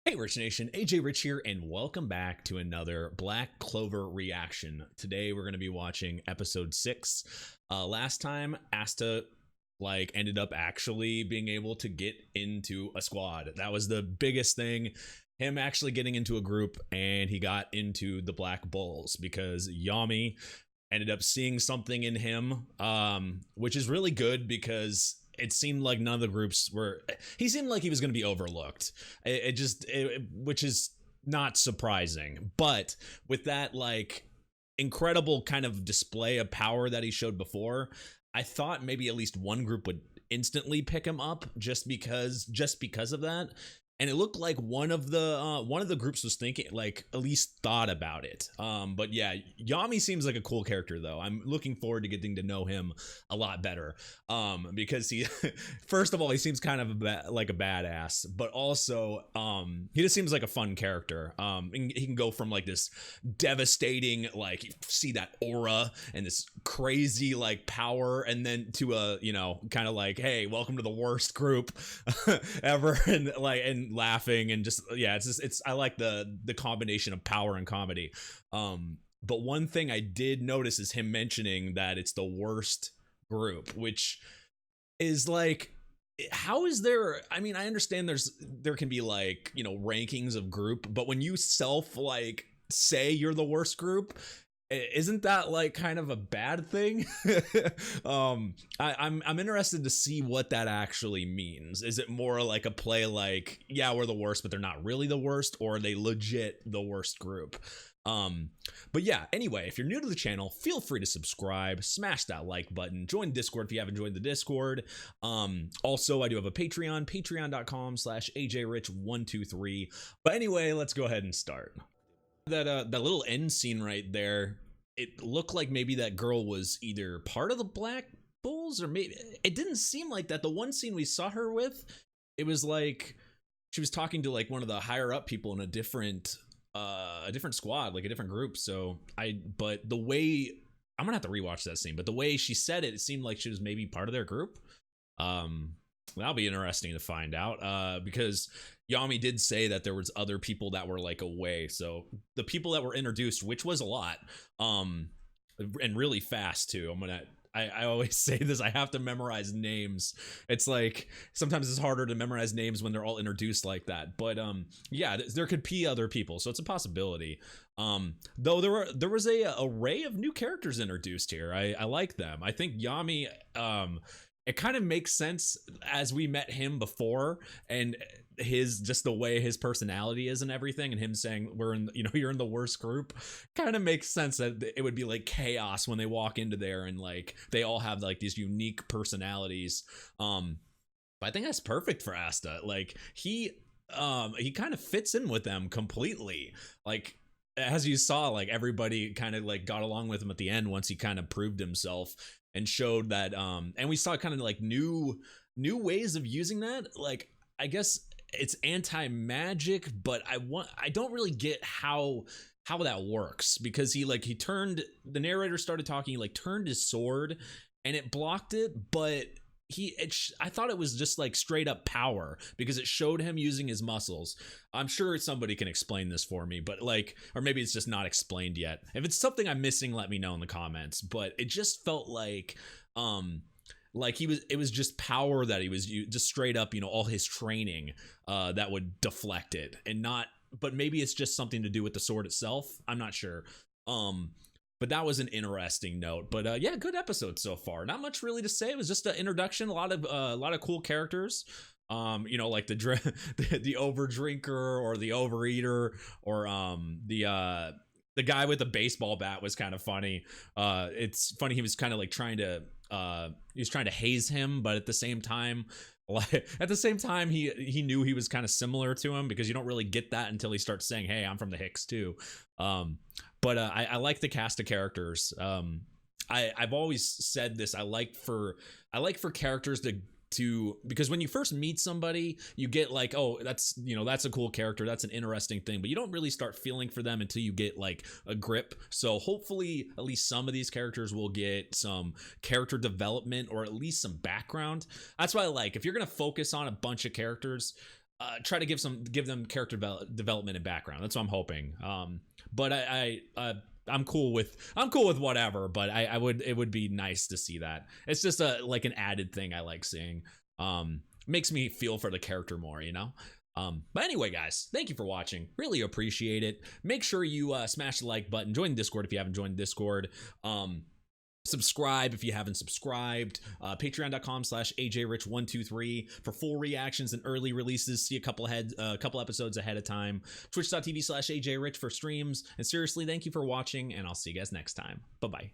Hey Rich Nation, AJ Rich here, and welcome back to another Black Clover reaction. Today we're going to be watching episode 6. Last time, Asta ended up actually being able to get into a squad. That was the biggest thing. Him actually getting into a group, and he got into the Black Bulls because Yami ended up seeing something in him, which is really good because it seemed like none of the groups were. He seemed like he was going to be overlooked. Which is not surprising. But with that incredible kind of display of power that he showed before, I thought maybe at least one group would instantly pick him up just because of that. And it looked like one of the groups was thinking, at least thought about it. But yeah, Yami seems like a cool character though. I'm looking forward to getting to know him a lot better. Because he, first of all, he seems kind of like a badass, but also he just seems like a fun character. He can go from this devastating, you see that aura and this crazy power, and then to a kind of hey, welcome to the worst group ever, and laughing and just it's I like the combination of power and comedy. But one thing I did notice is him mentioning that it's the worst group, which is how is there, I mean, I understand there can be rankings of group, but when you say you're the worst group, isn't that kind of a bad thing? I'm interested to see what that actually means. Is it more like a play yeah, we're the worst, but they're not really the worst, or are they legit the worst group? But yeah, anyway, if you're new to the channel, feel free to subscribe, smash that like button, join Discord if you haven't joined the Discord. Also, I do have a Patreon, patreon.com/ajrich123. But anyway, let's go ahead and start. That little end scene right there, it looked like maybe that girl was either part of the Black Bulls, or maybe it didn't seem like that. The one scene we saw her with, it was she was talking to one of the higher up people in a different squad, a different group. So but the way, I'm gonna have to rewatch that scene, but the way she said it, it seemed like she was maybe part of their group. That'll be interesting to find out, because Yami did say that there was other people that were away. So the people that were introduced, which was a lot, and really fast too. I always say this, I have to memorize names. It's sometimes it's harder to memorize names when they're all introduced like that. But yeah, there could be other people, so it's a possibility. Though there was a array of new characters introduced here. I like them. I think Yami, it kind of makes sense as we met him before, and just the way his personality is and everything, and him saying you're in the worst group, kind of makes sense that it would be chaos when they walk into there, and they all have these unique personalities. But I think that's perfect for Asta. He kind of fits in with them completely. As you saw, everybody kind of got along with him at the end once he kind of proved himself and showed that, and we saw kind of new ways of using that. I guess it's anti-magic, but I don't really get how that works, because he turned, the narrator started talking, he turned his sword and it blocked it, but I thought it was just straight up power, because it showed him using his muscles. I'm sure somebody can explain this for me, but or maybe it's just not explained yet. If it's something I'm missing, let me know in the comments. But it just felt it was just power that he was just straight up, all his training that would deflect it, and not, but maybe it's just something to do with the sword itself. I'm not sure. But that was an interesting note. But yeah, good episode so far. Not much really to say. It was just an introduction. A lot of cool characters. The over drinker, or the overeater, or the guy with the baseball bat was kind of funny. It's funny, he was kind of trying to haze him, but at the same time, he knew he was kind of similar to him, because you don't really get that until he starts saying, "Hey, I'm from the Hicks too." But I like the cast of characters. I've always said this. I like for characters to, because when you first meet somebody, you get oh, that's a cool character, that's an interesting thing, but you don't really start feeling for them until you get a grip. So hopefully at least some of these characters will get some character development, or at least some background. That's why if you're gonna focus on a bunch of characters, try to give them character development and background. That's what I'm hoping. But I'm cool with whatever. But it would be nice to see that. It's just like an added thing I like seeing. Makes me feel for the character more, you know. But anyway, guys, thank you for watching. Really appreciate it. Make sure you smash the like button. Join Discord if you haven't joined Discord. Subscribe if you haven't subscribed. Patreon.com/ajrich123 for full reactions and early releases. See a couple episodes ahead of time. Twitch.tv/ajrich for streams. And seriously, thank you for watching, and I'll see you guys next time. Bye-bye.